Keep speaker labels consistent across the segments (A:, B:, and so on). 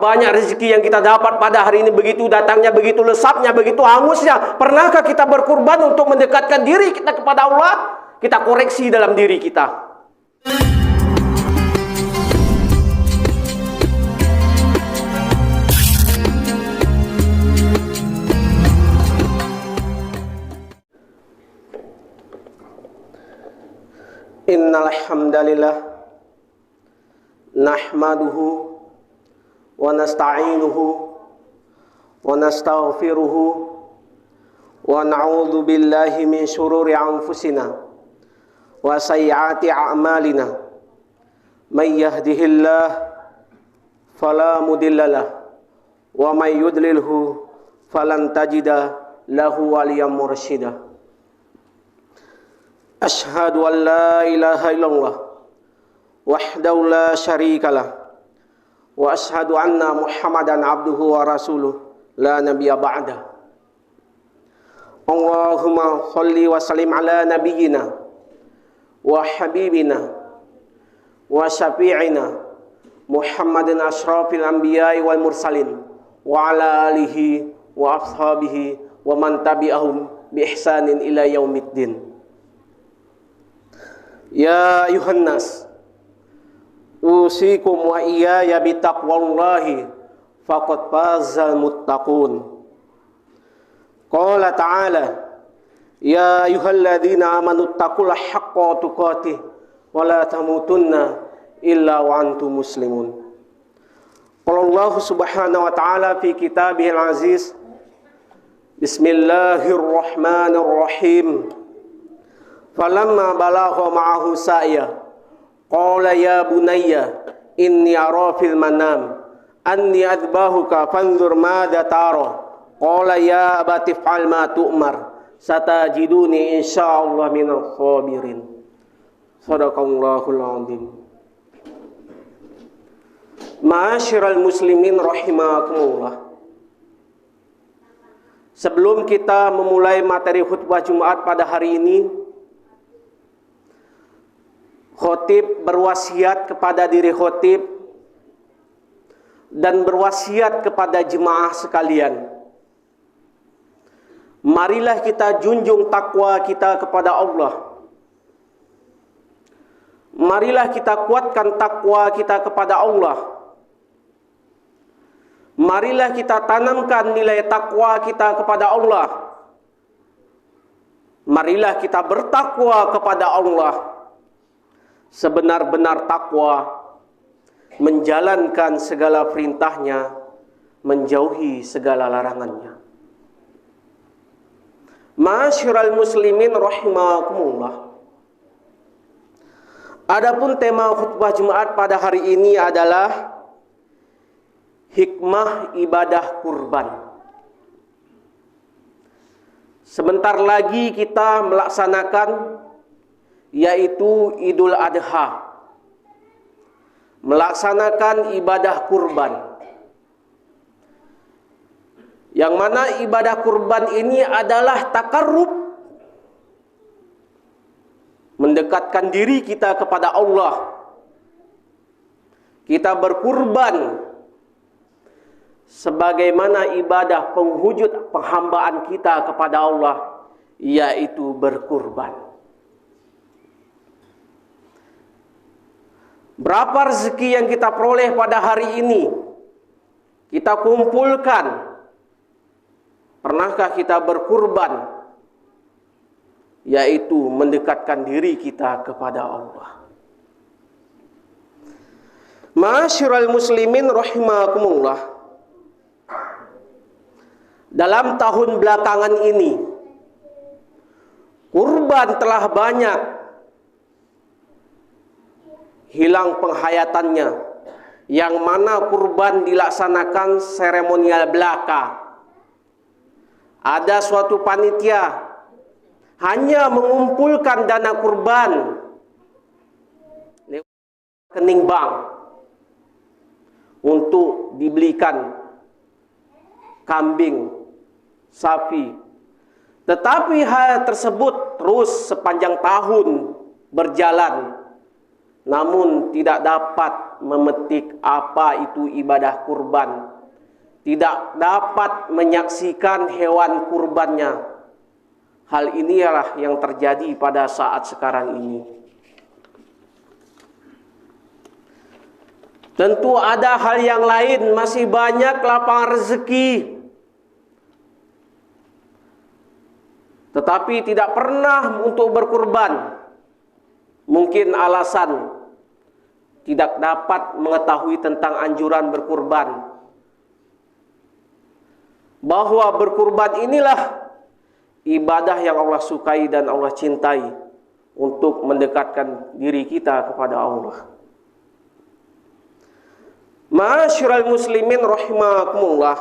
A: Banyak rezeki yang kita dapat pada hari ini, begitu datangnya, begitu lesapnya, begitu hangusnya. Pernahkah kita berkurban untuk mendekatkan diri kita kepada Allah? Kita koreksi dalam diri kita. Innal hamdalillah nahmaduhu wa nasta'inuhu wa nastaghfiruhu wa na'udzu billahi min syururi anfusina wa sayyiati a'malina. May yahdihillahu fala mudhillalah wa may yudlilhu falan tajida lahu waliyyan mursyida. Asyhadu an la ilaha illallah wahdahu la syarikalah wa asyhadu anna Muhammadan abduhu wa rasuluh la nabiyya ba'da. Allahumma shalli wa sallim ala nabiyyina wa habibina wa syafi'ina Muhammadin asyrafil anbiya'i wal mursalin wa ala alihi wa ashabihi wa man tabi'ahum bi ihsanin ila yaumiddin. Ya ayuhan nas, usikum wa iyaya bitaqwallahi faqad fazal muttaqun. Qala ta'ala, ya ayyuhalladzina amanu taqullaha haqqa tuqatih wa la tamutunna illa wa antum muslimun. Qala Allah subhanahu wa ta'ala fi kitabihil aziz, bismillahirrahmanirrahim. Falamma balagha ma'ahu sa'ya qala ya bunayya inni ara fil manam anni adbahuka fanzur madza tara qala ya abati fa'al ma tu'mar satajiduni insyaallah minal sabirin. Shadaqallahul azim. Ma'asyiral muslimin rahimakumullah. Sebelum kita memulai materi khutbah Jumat pada hari ini, khotib berwasiat kepada diri khotib dan berwasiat kepada jemaah sekalian. Marilah kita junjung takwa kita kepada Allah. Marilah kita kuatkan takwa kita kepada Allah. Marilah kita tanamkan nilai takwa kita kepada Allah. Marilah kita bertakwa kepada Allah sebenar-benar takwa, menjalankan segala perintahnya, menjauhi segala larangannya. Ma'asyiral muslimin rahimakumullah. Adapun tema khutbah Jumat pada hari ini adalah hikmah ibadah kurban. Sebentar lagi kita melaksanakan yaitu Idul Adha, melaksanakan ibadah kurban. Yang mana ibadah kurban ini adalah takarrub, mendekatkan diri kita kepada Allah. Kita berkurban sebagaimana ibadah penghujud penghambaan kita kepada Allah, yaitu berkurban. Berapa rezeki yang kita peroleh pada hari ini, kita kumpulkan. Pernahkah kita berkurban, yaitu mendekatkan diri kita kepada Allah. Ma'asyiral muslimin rahimakumullah. Dalam tahun belakangan ini, kurban telah banyak hilang penghayatannya, yang mana kurban dilaksanakan seremonial belaka. Ada suatu panitia hanya mengumpulkan dana kurban lewat rekening bank untuk dibelikan kambing, sapi. Tetapi hal tersebut terus sepanjang tahun berjalan, namun tidak dapat memetik apa itu ibadah kurban, tidak dapat menyaksikan hewan kurbannya. Hal inilah yang terjadi pada saat sekarang ini. Tentu ada hal yang lain, masih banyak lapangan rezeki, tetapi tidak pernah untuk berkurban. Mungkin alasan tidak dapat mengetahui tentang anjuran berkurban, bahwa berkurban inilah ibadah yang Allah sukai dan Allah cintai untuk mendekatkan diri kita kepada Allah. Ma'asyiral muslimin rahimakumullah.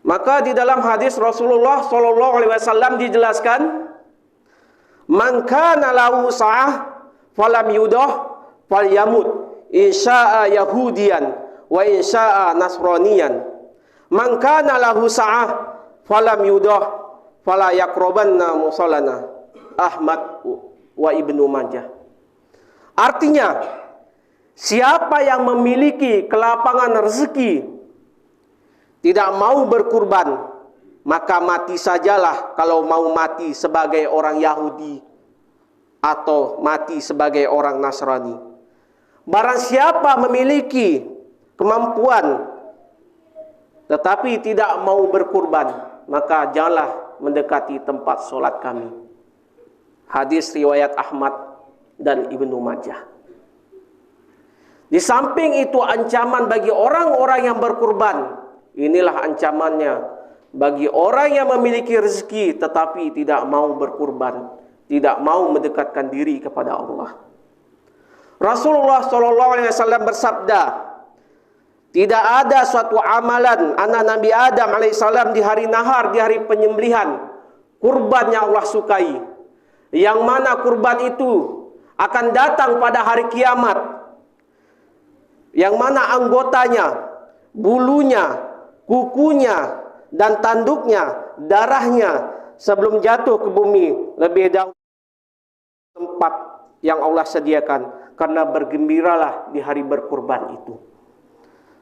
A: Maka di dalam hadis Rasulullah SAW dijelaskan, man kana lahu sa'ah falam yudah falyamut insya'a yahudiyan wa insya'a nasraniyan. Man kana lahu sa'ah falam yudah fala yaqrabanna musallana. Ahmad wa Ibnu Majah. Artinya, siapa yang memiliki kelapangan rezeki tidak mau berkurban, maka mati sajalah kalau mau mati sebagai orang Yahudi atau mati sebagai orang Nasrani. Barang siapa memiliki kemampuan tetapi tidak mau berkurban, maka janganlah mendekati tempat sholat kami. Hadis riwayat Ahmad dan Ibnu Majah. Di samping itu ancaman bagi orang-orang yang berkurban. Inilah ancamannya bagi orang yang memiliki rezeki tetapi tidak mau berkurban, tidak mau mendekatkan diri kepada Allah. Rasulullah SAW bersabda, tidak ada suatu amalan anak Nabi Adam alaihissalam di hari nahar, di hari penyembelihan, kurban yang Allah sukai, yang mana kurban itu akan datang pada hari kiamat, yang mana anggotanya, bulunya, kukunya, dan tanduknya, darahnya sebelum jatuh ke bumi lebih dahulu tempat yang Allah sediakan, karena bergembiralah di hari berkurban itu.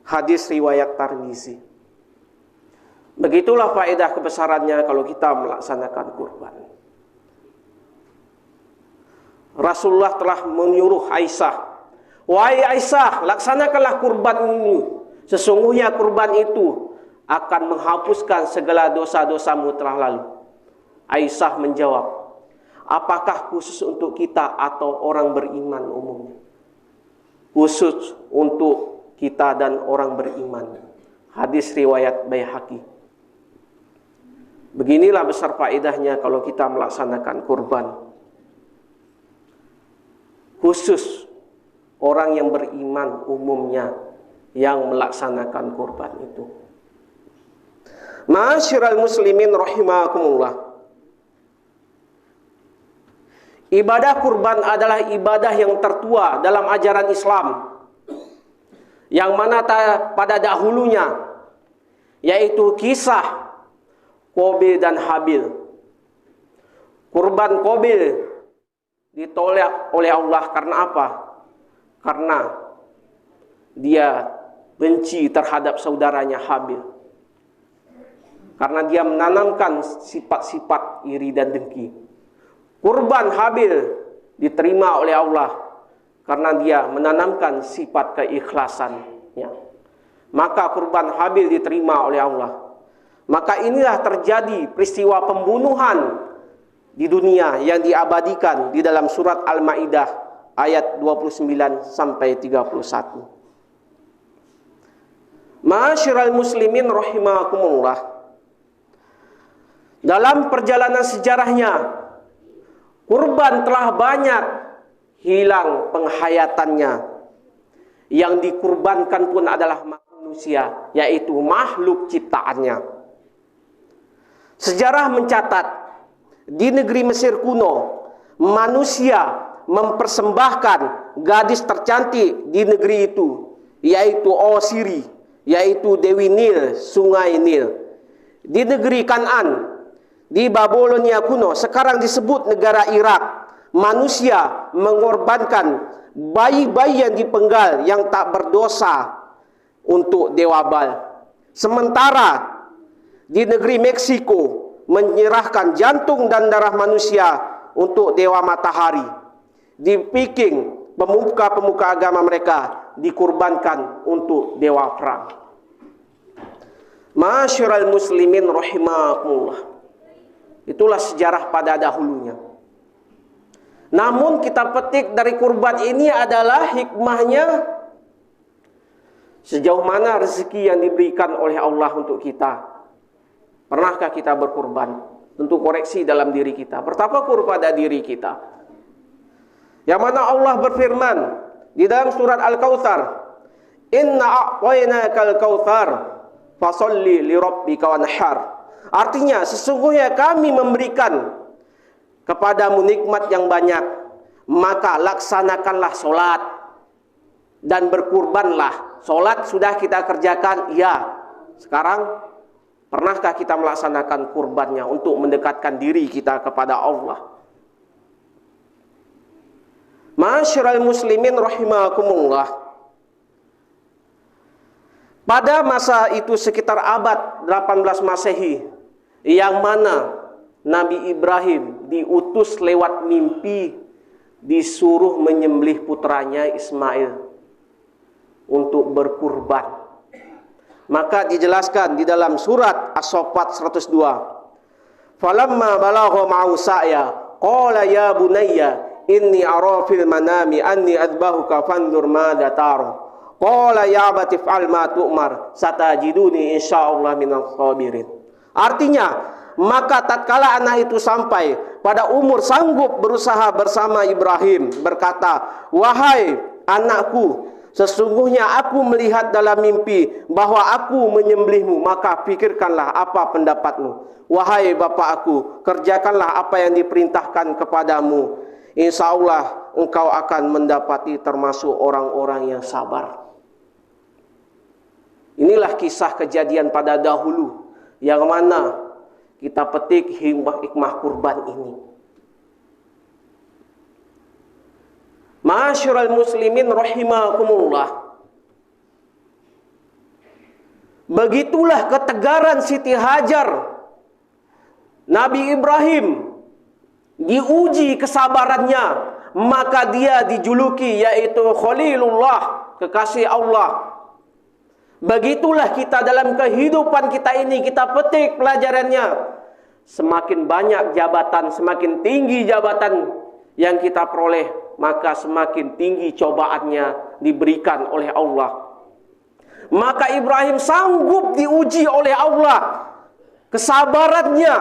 A: Hadis riwayat Tirmizi. Begitulah faedah kebesarannya kalau kita melaksanakan kurban. Rasulullah telah menyuruh Aisyah, wahai Aisyah, laksanakanlah kurban ini. Sesungguhnya kurban itu akan menghapuskan segala dosa-dosamu telah lalu. Aisyah menjawab, apakah khusus untuk kita atau orang beriman umumnya? Khusus untuk kita dan orang beriman. Hadis riwayat Baihaqi. Beginilah besar faedahnya kalau kita melaksanakan kurban. Khusus orang yang beriman umumnya yang melaksanakan kurban itu. Ma'asyiral muslimin rahimakumullah. Ibadah kurban adalah ibadah yang tertua dalam ajaran Islam, yang mana pada dahulunya, yaitu kisah Qabil dan Habil. Kurban Qabil ditolak oleh Allah karena apa? Karena dia benci terhadap saudaranya Habil, karena dia menanamkan sifat-sifat iri dan dengki. Kurban Habil diterima oleh Allah karena dia menanamkan sifat keikhlasannya. Maka kurban Habil diterima oleh Allah. Maka inilah terjadi peristiwa pembunuhan di dunia yang diabadikan di dalam surat Al-Maidah ayat 29 sampai 31. Ma'asyiral muslimin rahimakumullah. Dalam perjalanan sejarahnya, kurban telah banyak hilang penghayatannya. Yang dikurbankan pun adalah manusia, yaitu makhluk ciptaannya. Sejarah mencatat, di negeri Mesir kuno, manusia mempersembahkan gadis tercantik di negeri itu, yaitu Osiri, yaitu Dewi Nil, Sungai Nil. Di negeri Kan'an, di Babilonia kuno, sekarang disebut negara Irak, manusia mengorbankan bayi-bayi yang dipenggal yang tak berdosa untuk dewa Baal. Sementara di negeri Meksiko menyerahkan jantung dan darah manusia untuk dewa matahari. Di Peking, pemuka-pemuka agama mereka dikurbankan untuk dewa perang. Ma'asyiral muslimin rahimakumullah. Itulah sejarah pada dahulunya. Namun kita petik dari kurban ini adalah hikmahnya sejauh mana rezeki yang diberikan oleh Allah untuk kita. Pernahkah kita berkurban? Tentu koreksi dalam diri kita. Bertafakur pada diri kita. Yang mana Allah berfirman di dalam surat Al-Kautsar, "Inna a'tainakal kautsar fasalli li rabbika wanhar." Artinya sesungguhnya kami memberikan kepadamu nikmat yang banyak, maka laksanakanlah solat dan berkurbanlah. Solat sudah kita kerjakan, iya. Sekarang pernahkah kita melaksanakan kurbannya untuk mendekatkan diri kita kepada Allah? Ma'asyiral muslimin rahimakumullah. Pada masa itu sekitar abad 18 Masehi, yang mana Nabi Ibrahim diutus lewat mimpi disuruh menyembelih putranya Ismail untuk berkurban. Maka dijelaskan di dalam surat As-Saffat 102. Falamma balagha ma'u sa'ya qala ya bunayya inni ara fil manami anni adbahuka fanzur madza tara. Qala ya abati fa'al ma tu'mar satajiduni insyaallah minal sabirin. Artinya, maka tatkala anak itu sampai pada umur sanggup berusaha bersama Ibrahim, berkata, "Wahai anakku, sesungguhnya aku melihat dalam mimpi bahwa aku menyembelihmu, maka pikirkanlah apa pendapatmu. Wahai bapakku, kerjakanlah apa yang diperintahkan kepadamu. Insya Allah engkau akan mendapati termasuk orang-orang yang sabar." Inilah kisah kejadian pada dahulu yang mana kita petik hikmah kurban ini. Ma'asyiral muslimin rahimakumullah. Begitulah ketegaran Siti Hajar. Nabi Ibrahim diuji kesabarannya, maka dia dijuluki yaitu Khalilullah, kekasih Allah. Begitulah kita dalam kehidupan kita ini, kita petik pelajarannya. Semakin banyak jabatan, semakin tinggi jabatan yang kita peroleh, maka semakin tinggi cobaannya diberikan oleh Allah. Maka Ibrahim sanggup diuji oleh Allah. Kesabarannya,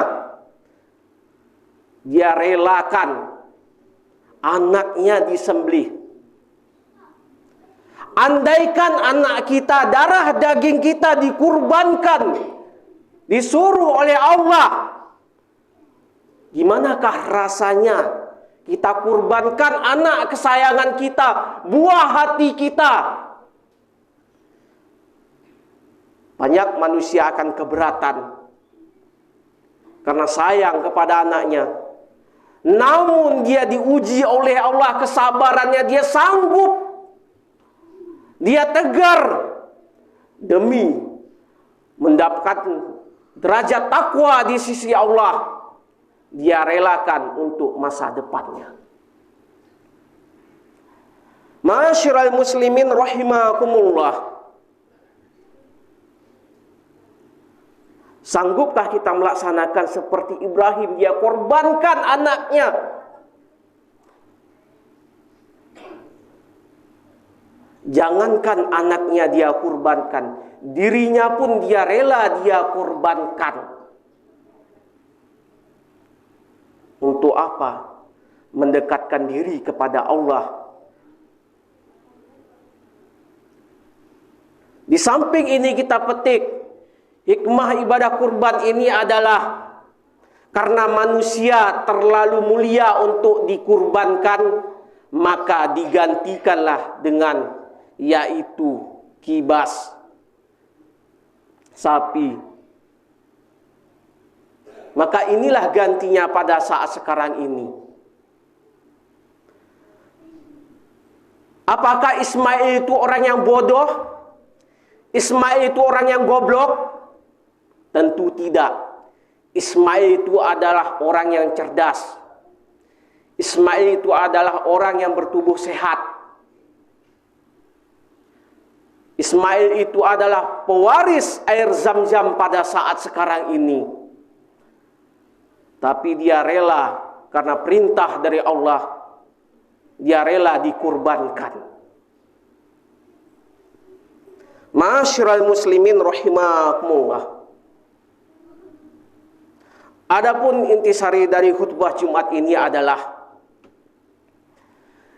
A: dia relakan anaknya disembelih. Andaikan anak kita, darah daging kita dikurbankan, disuruh oleh Allah, gimanakah rasanya kita kurbankan anak kesayangan kita, buah hati kita? Banyak manusia akan keberatan karena sayang kepada anaknya. Namun dia diuji oleh Allah kesabarannya, dia sanggup, dia tegar demi mendapatkan derajat takwa di sisi Allah. Dia relakan untuk masa depannya. Ma'asyiral muslimin rahimakumullah. Sanggupkah kita melaksanakan seperti Ibrahim? Dia korbankan anaknya. Jangankan anaknya dia kurbankan, dirinya pun dia rela dia kurbankan. Untuk apa? Mendekatkan diri kepada Allah. Di samping ini kita petik hikmah ibadah kurban ini adalah karena manusia terlalu mulia untuk dikurbankan, maka digantikanlah dengan yaitu kibas, sapi. Maka inilah gantinya pada saat sekarang ini. Apakah Ismail itu orang yang bodoh? Ismail itu orang yang goblok? Tentu tidak. Ismail itu adalah orang yang cerdas. Ismail itu adalah orang yang bertubuh sehat. Ismail itu adalah pewaris air Zam-Zam pada saat sekarang ini. Tapi dia rela karena perintah dari Allah. Dia rela dikurbankan. Ma'asyiral muslimin rahimakumullah. Adapun intisari dari khutbah Jumat ini adalah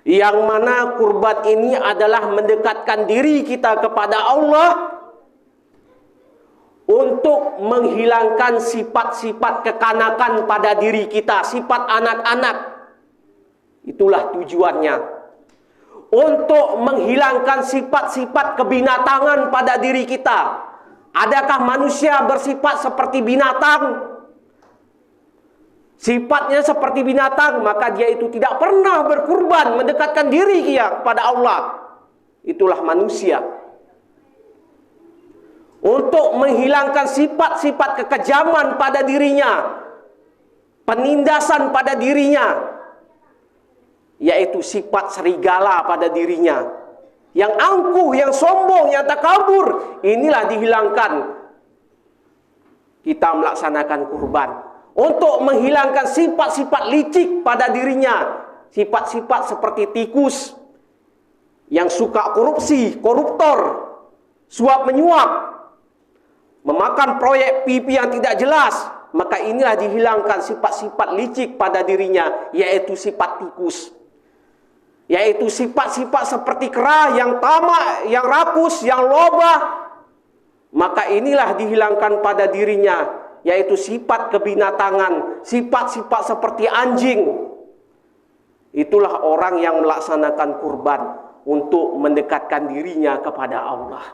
A: yang mana kurban ini adalah mendekatkan diri kita kepada Allah untuk menghilangkan sifat-sifat kekanakan pada diri kita, sifat anak-anak. Itulah tujuannya. Untuk menghilangkan sifat-sifat kebinatangan pada diri kita. Adakah manusia bersifat seperti binatang? Sifatnya seperti binatang, maka dia itu tidak pernah berkurban, mendekatkan diri dia kepada Allah. Itulah manusia. Untuk menghilangkan sifat-sifat kekejaman pada dirinya, penindasan pada dirinya, yaitu sifat serigala pada dirinya, yang angkuh, yang sombong, yang takabur, inilah dihilangkan. Kita melaksanakan kurban untuk menghilangkan sifat-sifat licik pada dirinya, sifat-sifat seperti tikus yang suka korupsi, koruptor, suap menyuap, memakan proyek PP yang tidak jelas. Maka inilah dihilangkan sifat-sifat licik pada dirinya, yaitu sifat tikus. Yaitu sifat-sifat seperti kera, yang tamak, yang rakus, yang loba. Maka inilah dihilangkan pada dirinya, yaitu sifat kebinatangan, sifat-sifat seperti anjing. Itulah orang yang melaksanakan kurban untuk mendekatkan dirinya kepada Allah.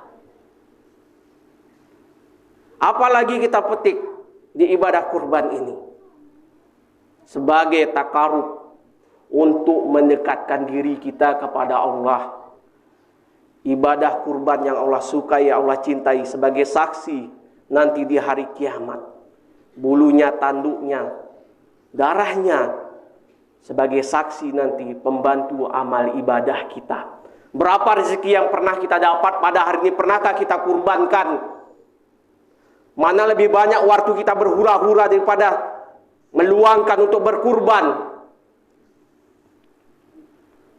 A: Apalagi kita petik di ibadah kurban ini sebagai takarub untuk mendekatkan diri kita kepada Allah. Ibadah kurban yang Allah sukai, yang Allah cintai, sebagai saksi nanti di hari kiamat. Bulunya, tanduknya, darahnya, sebagai saksi nanti pembantu amal ibadah kita. Berapa rezeki yang pernah kita dapat pada hari ini, pernahkah kita kurbankan? Mana lebih banyak waktu kita berhura-hura daripada meluangkan untuk berkurban?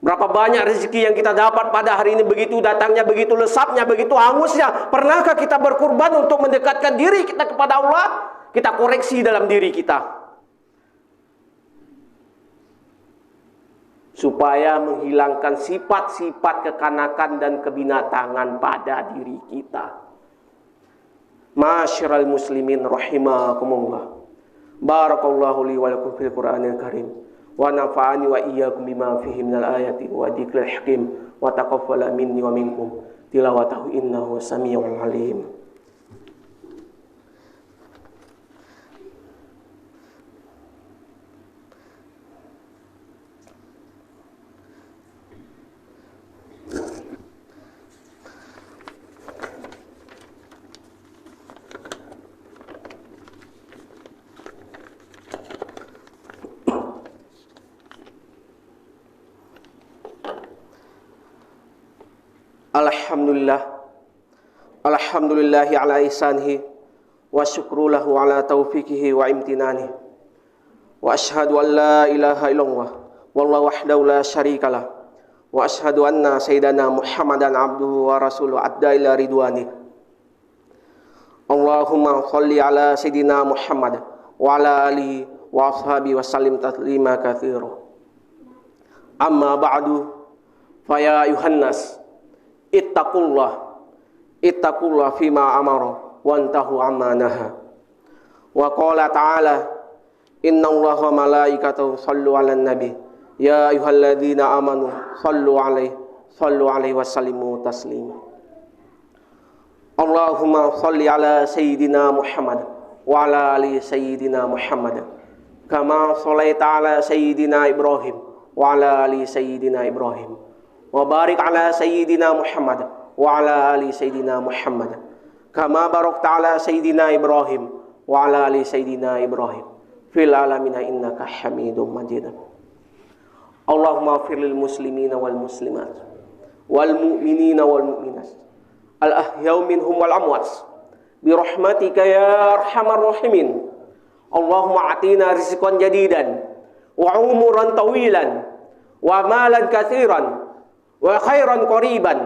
A: Berapa banyak rezeki yang kita dapat pada hari ini, begitu datangnya, begitu lesapnya, begitu hangusnya. Pernahkah kita berkurban untuk mendekatkan diri kita kepada Allah? Kita koreksi dalam diri kita, supaya menghilangkan sifat-sifat kekanakan dan kebinatangan pada diri kita. Ma'asyiral muslimin rahimakumullah. Barakallahu li wa lakum fil Qur'anil Karim. Wa nafa'ani wa iyyakum bima fihi minal ayati wa dzikril hakim wa taqabbala minni wa minkum tilawatahu innahu samii'un 'aliim. Alhamdulillah, alhamdulillahi ala ihsanihi wa syukru lahu ala taufiqihi wa imtinanihi wa ashhadu an la ilaha illallah wallahu wahdahu la syarikalah wa ashhadu anna sayyidana Muhammadan abduhu wa rasuluhu adda ila ridwani. Allahumma shalli ala sayyidina Muhammad wa ala alihi wa ashabihi wa sallim taslima katsira. Amma ba'du, fa ya ayuhannas ittaqullah fima amara wantahu amma naha. Wa qala ta'ala innallaha wa malaikatahu shallu 'alan nabi ya ayyuhalladzina amanu shallu 'alaihi wa sallimu taslima. Allahumma shalli 'ala sayyidina Muhammad wa 'ala ali sayyidina Muhammad kama shallaita 'ala sayyidina Ibrahim wa 'ala ali sayyidina Ibrahim wa barik ala sayyidina Muhammad wa ala ali sayyidina Muhammad kama barakta ala sayyidina Ibrahim wa ala ali sayyidina Ibrahim fil alamin innaka Hamidum Majid. Allahumma ighfir lil muslimina wal muslimat wal mu'minina wal mu'minat al ahya'u minhum wal amwat bi rahmatika ya arhamar rahimin. Allahumma atina rizqan jadidan wa umuran tawilan wa malan katsiran wa khairan qariban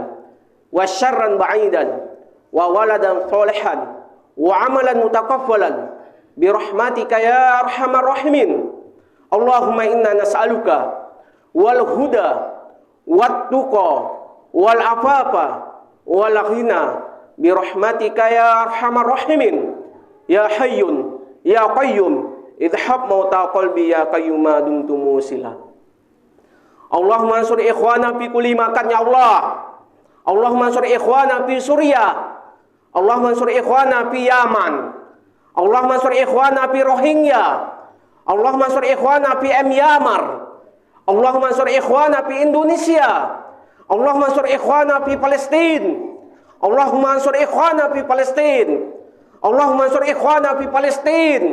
A: wa syarran ba'idan wa waladan sholihan wa amalan mutakaffalan bi rahmatika ya arhamar rahimin. Allahumma inna nas'aluka wal huda wat tuqa wal afafa wal ghina bi rahmatika ya arhamar rahimin. Ya hayyun ya qayyum idhab mauta qalbi ya qayyum ma dumtu musila. Allahumma ansur ikhwana fi kulli makan ya Allah. Allahumma ansur ikhwana fi Suriah. Allahumma ansur ikhwana fi Yaman. Allahumma ansur ikhwana fi Rohingya. Allahumma ansur ikhwana fi Myanmar. Allahumma ansur ikhwana fi Indonesia. Allahumma ansur ikhwana fi Palestina. Allahumma ansur ikhwana fi Palestina. Allahumma ansur ikhwana fi Palestina.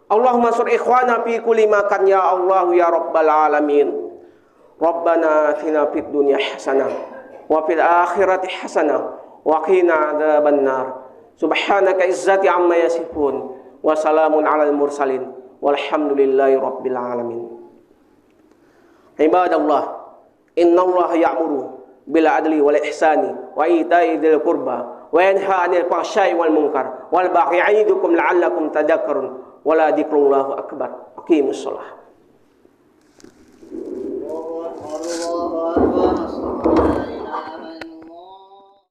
A: Allahumma ansur ikhwana fi kulli makan ya Allah ya Rabbal alamin. Rabbana atina fid dunya hasanah wa fil akhirati hasanah wa qina adzabannar. Subhanaka izzati amma yasifun wa salamun alal mursalin walhamdulillahi rabbil alamin. Ibadallah, innallaha ya'muru bil adli wal ihsani wa ita'i dzil qurba wa yanha 'anil fahsya'i wal munkar wal baghi 'idukum la'allakum tadhakkarun wa la dzikrullahi akbar. Aqimus shalah.